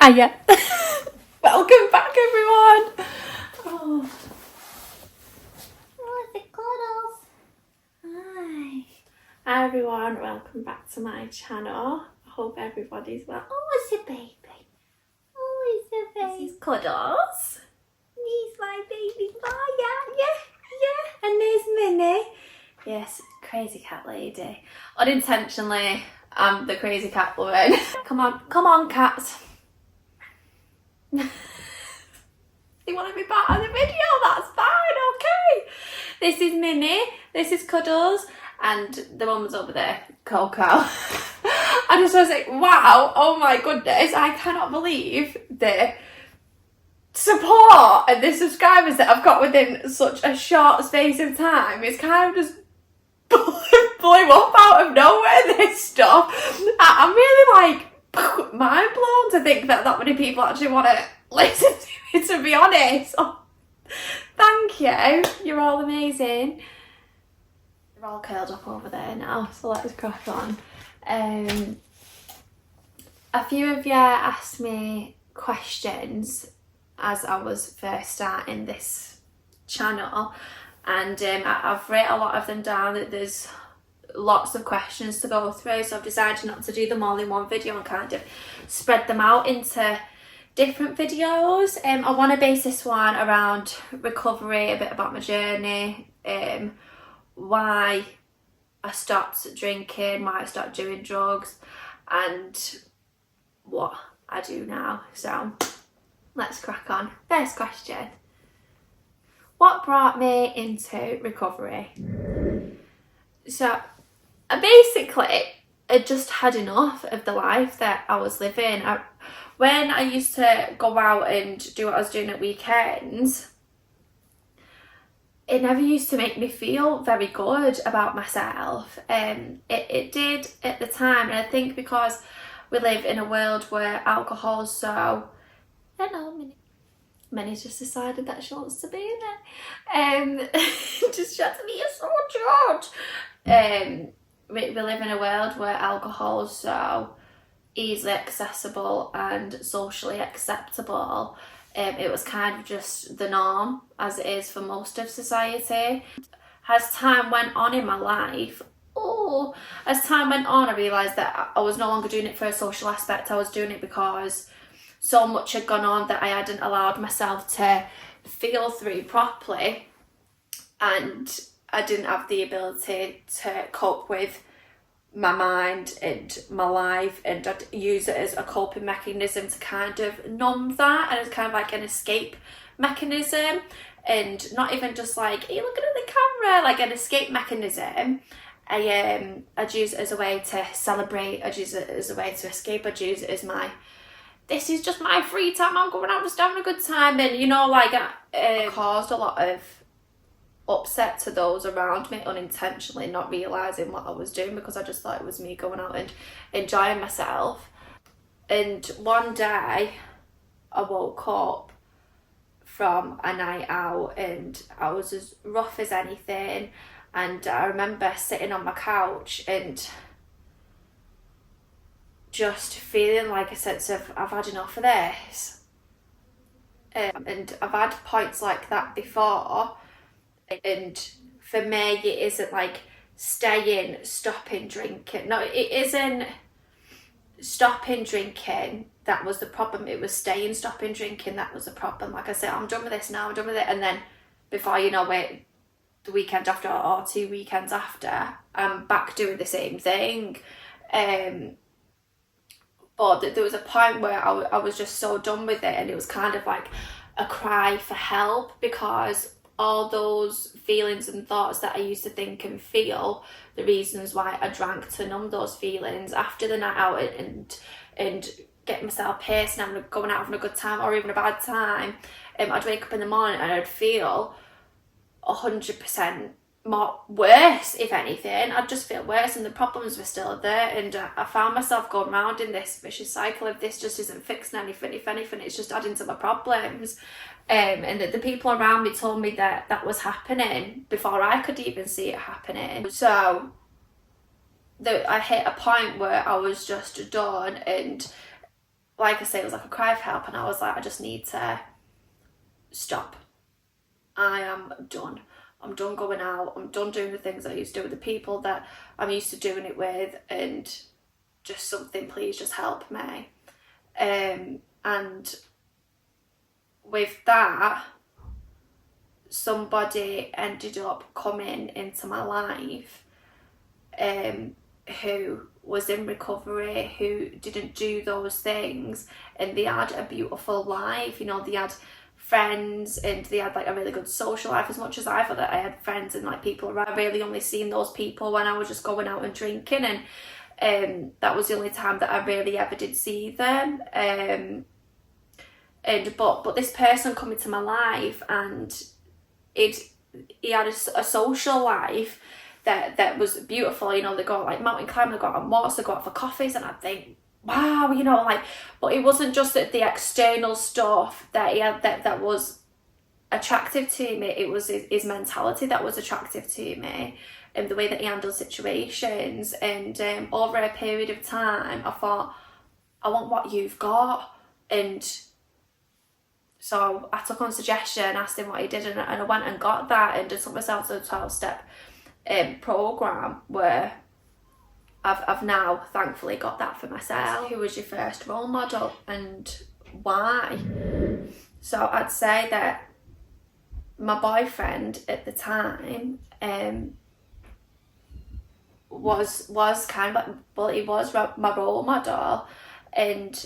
Hiya. Welcome back, everyone. Oh, it's a cuddles. hi. Hi, everyone. Welcome back to my channel. I hope everybody's well. Oh, it's a baby. Oh, it's a baby. This is Cuddles. He's my baby. Oh, yeah. And there's Minnie. Yes, crazy cat lady. Unintentionally, I'm the crazy cat woman. Come on, cats. They want to be part of the video, that's fine, okay. This is Minnie, this is Cuddles, and the mum's over there, Coco. I just was like, wow, oh my goodness, I cannot believe the support and the subscribers that I've got within such a short space of time. It's kind of just blew up out of nowhere, this stuff. I'm really like mind blown to think that many people actually want to listen to me, to be honest. Oh, thank you, you're all amazing. They're all curled up over there now, so let's crack on. A few of you asked me questions as I was first starting this channel, and I've written a lot of them down. That there's lots of questions to go through, so I've decided not to do them all in one video and kind of spread them out into different videos. I want to base this one around recovery, a bit about my journey, why I stopped drinking, why I stopped doing drugs, and what I do now. So let's crack on. First question: what brought me into recovery? So I basically had just had enough of the life that I was living. When I used to go out and do what I was doing at weekends, it never used to make me feel very good about myself. It did at the time, and I think because we live in a world where alcohol is so... Hello, Minnie just decided that she wants to be in it. Just shut me, you're so judged. We live in a world where alcohol is so easily accessible and socially acceptable. It was kind of just the norm, as it is for most of society. As time went on in my life, I realised that I was no longer doing it for a social aspect. I was doing it because so much had gone on that I hadn't allowed myself to feel through properly, and I didn't have the ability to cope with my mind and my life, and I'd use it as a coping mechanism to kind of numb that, and it's kind of like an escape mechanism, and not even just like, hey, looking at the camera, like an escape mechanism. I'd use it as a way to celebrate, I'd use it as a way to escape, I'd use it as this is just my free time, I'm going out just having a good time, and you know, like caused a lot of upset to those around me unintentionally, not realising what I was doing, because I just thought it was me going out and enjoying myself. And one day I woke up from a night out and I was as rough as anything, and I remember sitting on my couch and just feeling like a sense of, I've had enough of this. And I've had points like that before, and for me it isn't like stopping drinking. No, it isn't stopping drinking that was the problem, it was stopping drinking that was the problem. Like I said, I'm done with this now, I'm done with it, and then before you know it, the weekend after or 2 weekends after, I'm back doing the same thing. But there was a point where I was just so done with it, and it was kind of like a cry for help, because all those feelings and thoughts that I used to think and feel, the reasons why I drank to numb those feelings after the night out and get myself pissed and going out having a good time or even a bad time, I'd wake up in the morning and I'd feel 100% more worse. If anything, I'd just feel worse, and the problems were still there, and I found myself going around in this vicious cycle of this just isn't fixing anything. If anything, it's just adding to my problems. And the people around me told me that was happening before I could even see it happening. So I hit a point where I was just done, and like I say, it was like a cry for help, and I was like, I just need to stop. I am done. I'm done going out. I'm done doing the things I used to do with the people that I'm used to doing it with, and just something, please just help me. And with that, somebody ended up coming into my life who was in recovery, who didn't do those things, and they had a beautiful life. You know, they had friends and they had like a really good social life. As much as I thought that I had friends and like people around, I really only seen those people when I was just going out and drinking, and that was the only time that I really ever did see them. But this person come into my life, and he had a social life that was beautiful. You know, they go like mountain climbing, they go out on walks, they go out for coffees, and I think, wow, you know, like, but it wasn't just that the external stuff that he had that was attractive to me, it was his mentality that was attractive to me, and the way that he handled situations. And over a period of time, I thought, I want what you've got. And so I took on suggestion, asked him what he did, and I went and got that, and just took myself to a 12-step program where I've now thankfully got that for myself. Who was your first role model and why? So I'd say that my boyfriend at the time was kind of like, well, he was my role model, and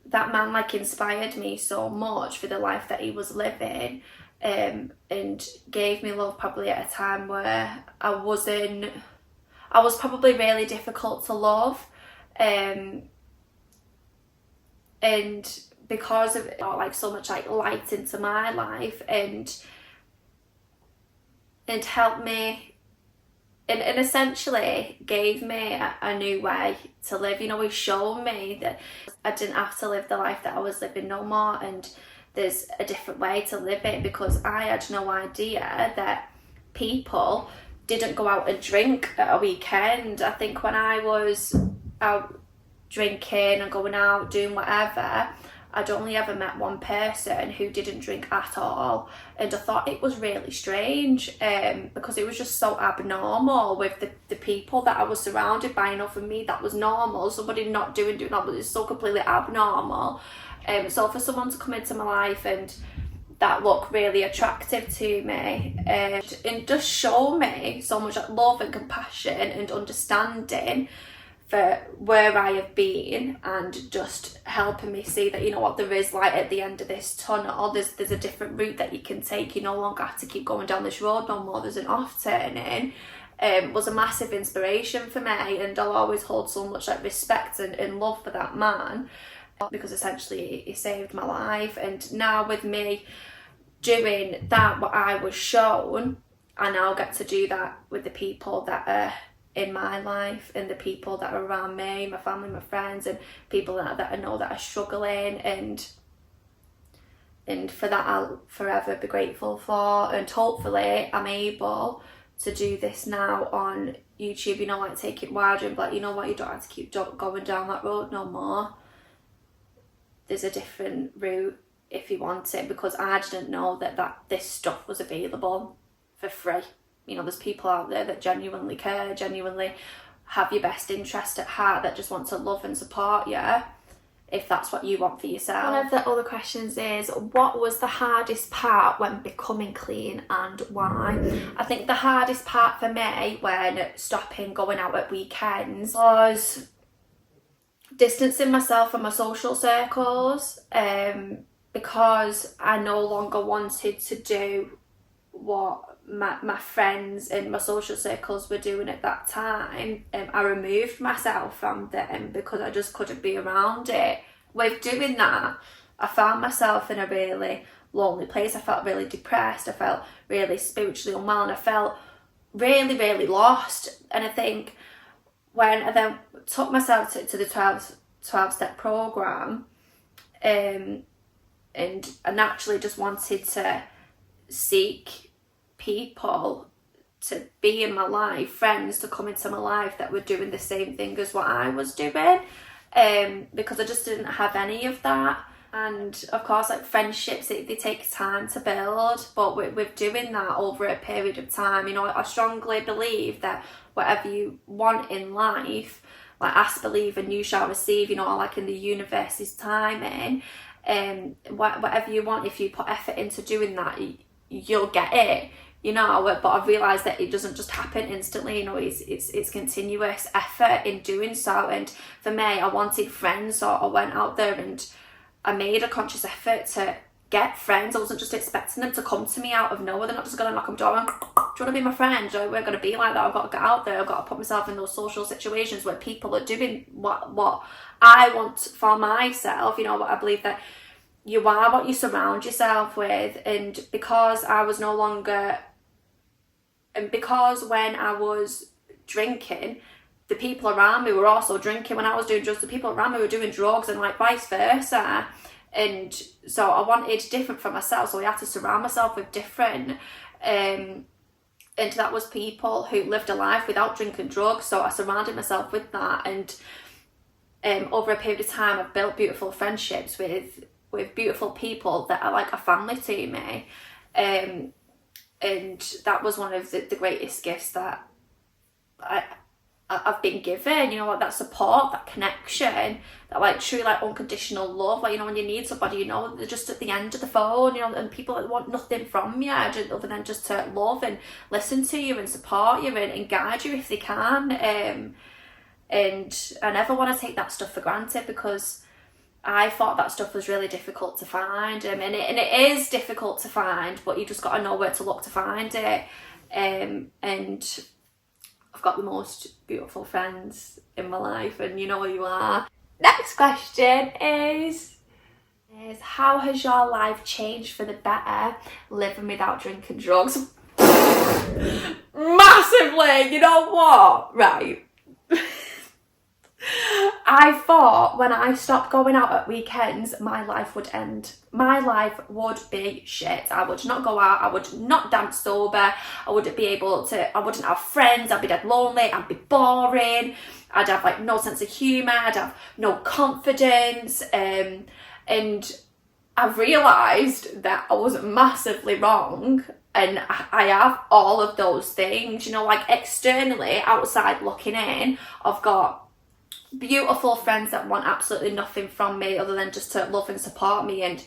that man like inspired me so much for the life that he was living, and gave me love probably at a time where I was probably really difficult to love, and because of it, like so much like light into my life, and helped me, and essentially gave me a new way to live. You know, he showed me that I didn't have to live the life that I was living no more, and there's a different way to live it, because I had no idea that people didn't go out and drink at a weekend. I think when I was out drinking and going out doing whatever, I'd only ever met one person who didn't drink at all, and I thought it was really strange, because it was just so abnormal with the people that I was surrounded by. You know, for me that was normal. Somebody not doing that was so completely abnormal. So for someone to come into my life and that looked really attractive to me, and just show me so much love and compassion and understanding for where I have been, and just helping me see that, you know what, there is light at the end of this tunnel. There's a different route that you can take. You no longer have to keep going down this road no more. There's an off turning. Was a massive inspiration for me, and I'll always hold so much like respect and love for that man, because essentially he saved my life. And now with me doing that, what I was shown, I now get to do that with the people that are in my life, and the people that are around me, my family, my friends, and people that I know that are struggling, and for that I'll forever be grateful for. And hopefully I'm able to do this now on YouTube, you know, like take it wider and be like, you know what, you don't have to keep going down that road no more. There's a different route if you want it, because I didn't know that this stuff was available for free. You know, there's people out there that genuinely care, genuinely have your best interest at heart, that just want to love and support you if that's what you want for yourself. One of the other questions is, what was the hardest part when becoming clean, and why? I think the hardest part for me when stopping going out at weekends was distancing myself from my social circles, because I no longer wanted to do what my friends and my social circles were doing at that time. I removed myself from them because I just couldn't be around it. With doing that, I found myself in a really lonely place. I felt really depressed, I felt really spiritually unwell, and I felt really, really lost. And I think when I then took myself to the 12-step program, and I naturally just wanted to seek people to be in my life, friends to come into my life that were doing the same thing as what I was doing. because I just didn't have any of that. And of course, like friendships, they take time to build, but with doing that over a period of time, you know, I strongly believe that whatever you want in life, like ask, believe, and you shall receive, you know, like in the universe's timing. Whatever you want, if you put effort into doing that, you'll get it, you know. But I've realised that it doesn't just happen instantly, you know, it's continuous effort in doing so. And for me, I wanted friends, so I went out there and I made a conscious effort to get friends. I wasn't just expecting them to come to me out of nowhere. They're not just going to knock on the door and, do you want to be my friend? We're going to be like that. I've got to get out there. I've got to put myself in those social situations where people are doing what I want for myself. You know, I believe that you are what you surround yourself with. And because I was no longer, and because when I was drinking, the people around me were also drinking. When I was doing drugs, the people around me were doing drugs, and like vice versa. And so I wanted different for myself, so I had to surround myself with different. And that was people who lived a life without drinking drugs. So I surrounded myself with that. And over a period of time, I've built beautiful friendships with beautiful people that are like a family to me. And that was one of the greatest gifts that I've been given, you know, like that support, that connection, that like true like unconditional love. Like, you know, when you need somebody, you know, they're just at the end of the phone, you know, and people that want nothing from you other than just to love and listen to you and support you and guide you if they can. And I never want to take that stuff for granted, because I thought that stuff was really difficult to find, and it is difficult to find, but you just got to know where to look to find it. And I've got the most beautiful friends in my life, and you know who you are. Next question is how has your life changed for the better living without drinking drugs? Massively, you know what? Right. I thought when I stopped going out at weekends, my life would end. My life would be shit. I would not go out. I would not dance sober. I wouldn't be able to, I wouldn't have friends. I'd be dead lonely. I'd be boring. I'd have like no sense of humour. I'd have no confidence. And I've realised that I was massively wrong. And I have all of those things, you know, like externally, outside looking in, I've got beautiful friends that want absolutely nothing from me other than just to love and support me and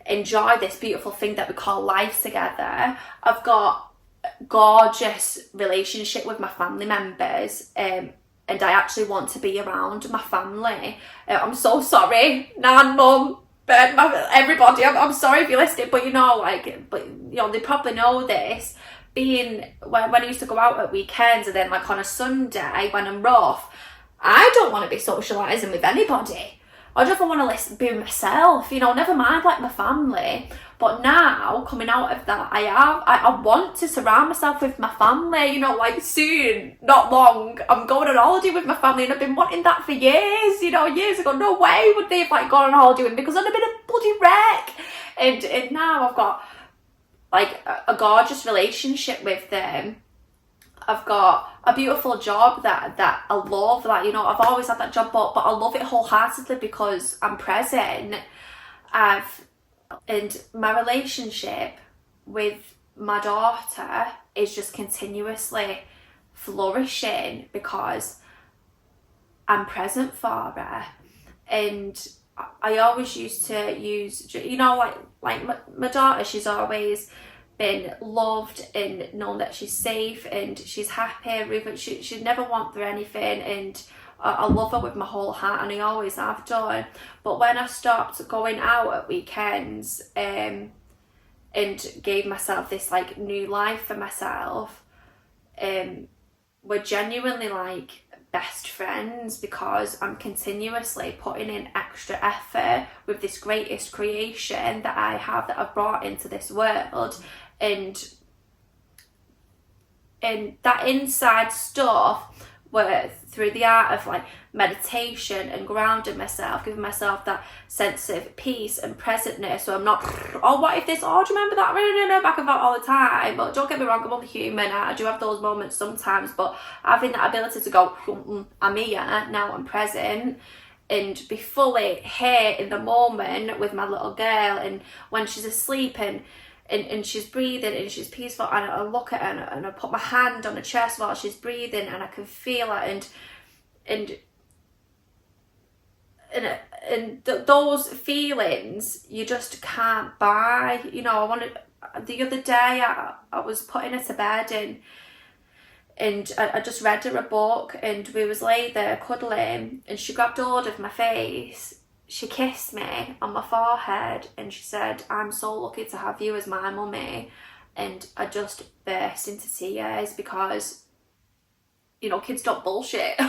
enjoy this beautiful thing that we call life together. I've got a gorgeous relationship with my family members, and I actually want to be around my family. I'm so sorry, Nan, Mum, everybody, I'm sorry if you're listening, but you know, like, but you know, they probably know this. Being when I used to go out at weekends and then like on a Sunday when I'm rough, I don't want to be socialising with anybody. I just want to be myself, you know, never mind like my family. But now, coming out of that, I want to surround myself with my family, you know, like soon, not long, I'm going on holiday with my family, and I've been wanting that for years, you know, years ago. No way would they have like gone on holiday with me, because I'd have been a bloody wreck. And now I've got like a gorgeous relationship with them. I've got a beautiful job that I love. Like, you know, I've always had that job, but I love it wholeheartedly because I'm present. And my relationship with my daughter is just continuously flourishing because I'm present for her. And I always used to use, you know, like my daughter, she's always been loved and known that she's safe and she's happy. She'd never want for anything, and I love her with my whole heart, and I always have done. But when I stopped going out at weekends and gave myself this like new life for myself, we're genuinely like best friends because I'm continuously putting in extra effort with this greatest creation that I have, that I've brought into this world. And that inside stuff, where through the art of like meditation and grounding myself, giving myself that sense of peace and presentness, so I'm not, oh, what if this, oh, do you remember that, no, back and forth all the time. But don't get me wrong, I'm only human, I do have those moments sometimes, but having that ability to go, I'm here, now I'm present, and be fully here in the moment with my little girl, and when she's asleep and she's breathing and she's peaceful, and I look at her and I put my hand on her chest while she's breathing and I can feel her, those feelings you just can't buy. You know, the other day I was putting her to bed, and I just read her a book, and we was laid there cuddling, and she grabbed hold of my face, she kissed me on my forehead, and she said, "I'm so lucky to have you as my mummy." And I just burst into tears, because, you know, kids don't bullshit.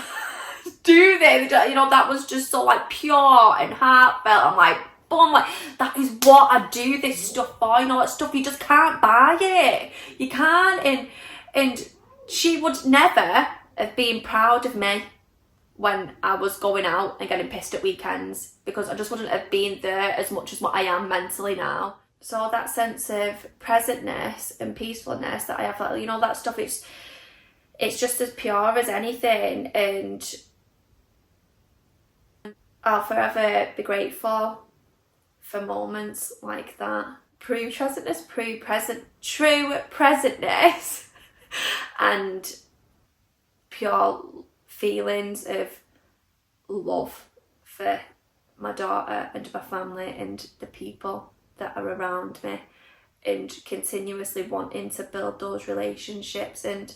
Do they? You know, that was just so like pure and heartfelt. I'm like, boom, like that is what I do this stuff for. You know, that stuff you just can't buy it. You can't. And she would never have been proud of me when I was going out and getting pissed at weekends, because I just wouldn't have been there as much as what I am mentally now. So that sense of presentness and peacefulness that I have, like, you know, that stuff, it's just as pure as anything, and I'll forever be grateful for moments like that. True presentness and pure feelings of love for my daughter and my family and the people that are around me, and continuously wanting to build those relationships. And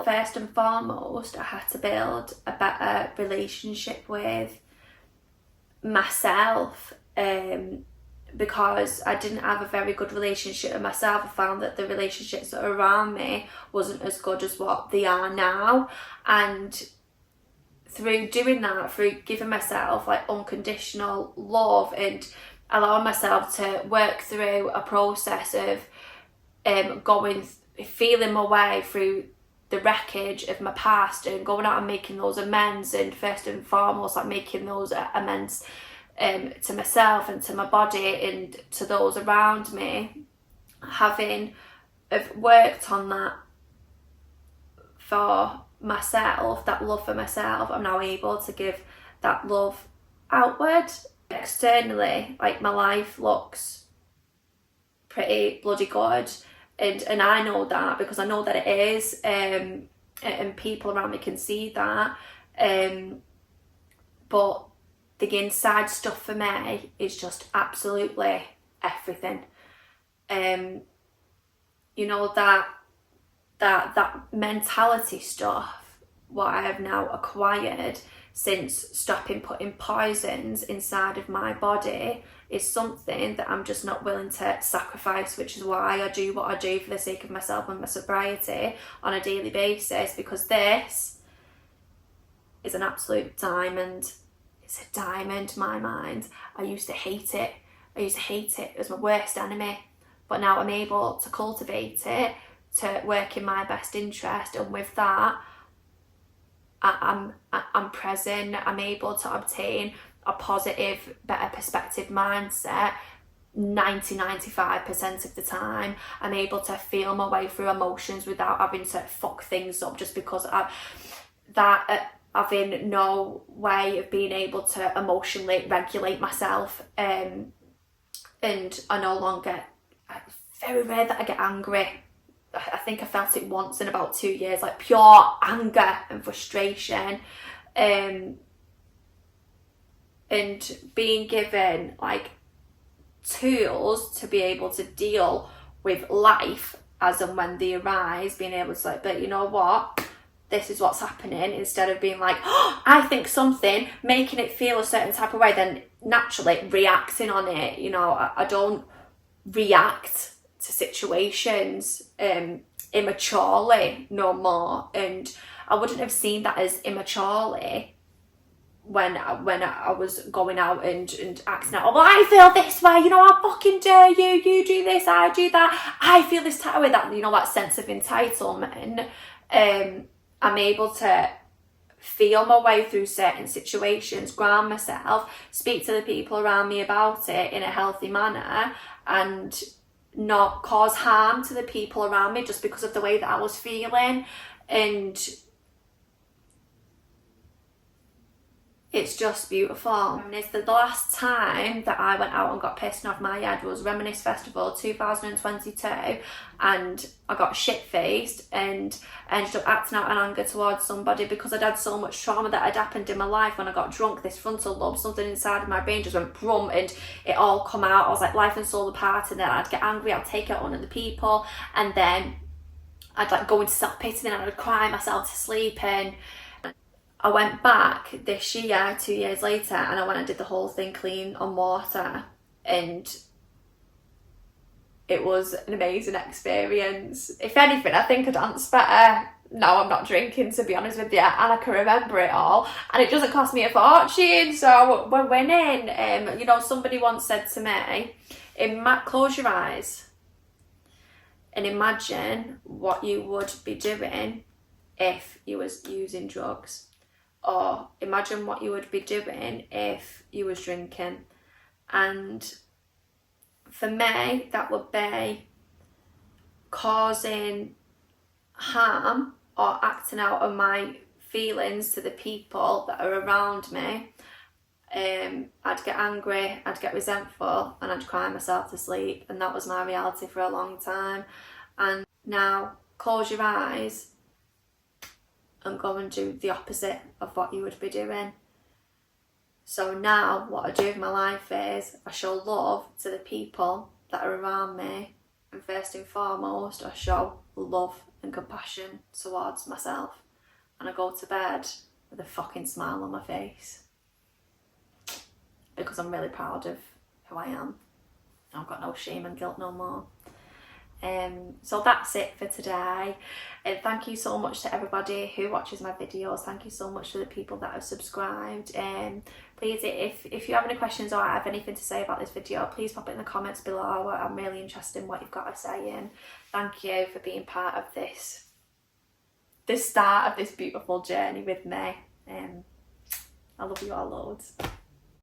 first and foremost, I had to build a better relationship with myself, because I didn't have a very good relationship with myself. I found that the relationships that are around me wasn't as good as what they are now, and through doing that, through giving myself like unconditional love and allowing myself to work through a process of feeling my way through the wreckage of my past and going out and making those amends, and first and foremost like making those amends to myself and to my body and to those around me, having worked on that for myself, that love for myself, I'm now able to give that love outward. Externally, like, my life looks pretty bloody good, and I know that because I know that it is, and people around me can see that, but the inside stuff for me is just absolutely everything. You know, that mentality stuff, what I have now acquired since stopping putting poisons inside of my body, is something that I'm just not willing to sacrifice, which is why I do what I do for the sake of myself and my sobriety on a daily basis, because this is an absolute diamond. It's a diamond in my mind. I used to hate it. It was my worst enemy, but now I'm able to cultivate it, to work in my best interest, and with that I'm present. I'm able to obtain a positive, better perspective mindset 95% of the time. I'm able to feel my way through emotions without having to fuck things up just because having no way of being able to emotionally regulate myself, and I no longer, very rare that I get angry. I think I felt it once in about 2 years, like pure anger and frustration, and being given like tools to be able to deal with life as and when they arise, being able to like, but you know what, this is what's happening, instead of being like, oh, I think something, making it feel a certain type of way, then naturally reacting on it. You know, I don't react to situations immaturely no more, and I wouldn't have seen that as immaturely when I was going out and acting out, oh, well, I feel this way, you know, I fucking dare you, you do this, I do that, I feel this type of way, that, you know, that sense of entitlement. I'm able to feel my way through certain situations, ground myself, speak to the people around me about it in a healthy manner, and not cause harm to the people around me just because of the way that I was feeling. And It's just beautiful. Reminisce that the last time that I went out and got pissed off my head was Reminisce Festival 2022, and I got shit-faced and ended up acting out in anger towards somebody because I'd had so much trauma that had happened in my life. When I got drunk, this frontal lobe, something inside of my brain just went brum and it all come out. I was like life and soul apart, and then I'd get angry, I'd take it on other people, and then I'd like go into self-pity, and I'd cry myself to sleep. And I went back this year, 2 years later, and I went and did the whole thing clean on water, and it was an amazing experience. If anything, I think I dance better now I'm not drinking, to be honest with you, and I can remember it all, and it doesn't cost me a fortune, so we're winning. You know, somebody once said to me, close your eyes and imagine what you would be doing if you was using drugs. Or imagine what you would be doing if you was drinking. And for me, that would be causing harm or acting out of my feelings to the people that are around me. I'd get angry, I'd get resentful, and I'd cry myself to sleep. And that was my reality for a long time. And now, close your eyes and go and do the opposite of what you would be doing. So now what I do with my life is I show love to the people that are around me, and first and foremost I show love and compassion towards myself, and I go to bed with a fucking smile on my face because I'm really proud of who I am. I've got no shame and guilt no more. So that's it for today, and thank you so much to everybody who watches my videos. Thank you so much to the people that have subscribed. Please, if you have any questions or have anything to say about this video, please pop it in the comments below. I'm really interested in what you've got to say, and thank you for being part of this start of this beautiful journey with me. I love you all loads.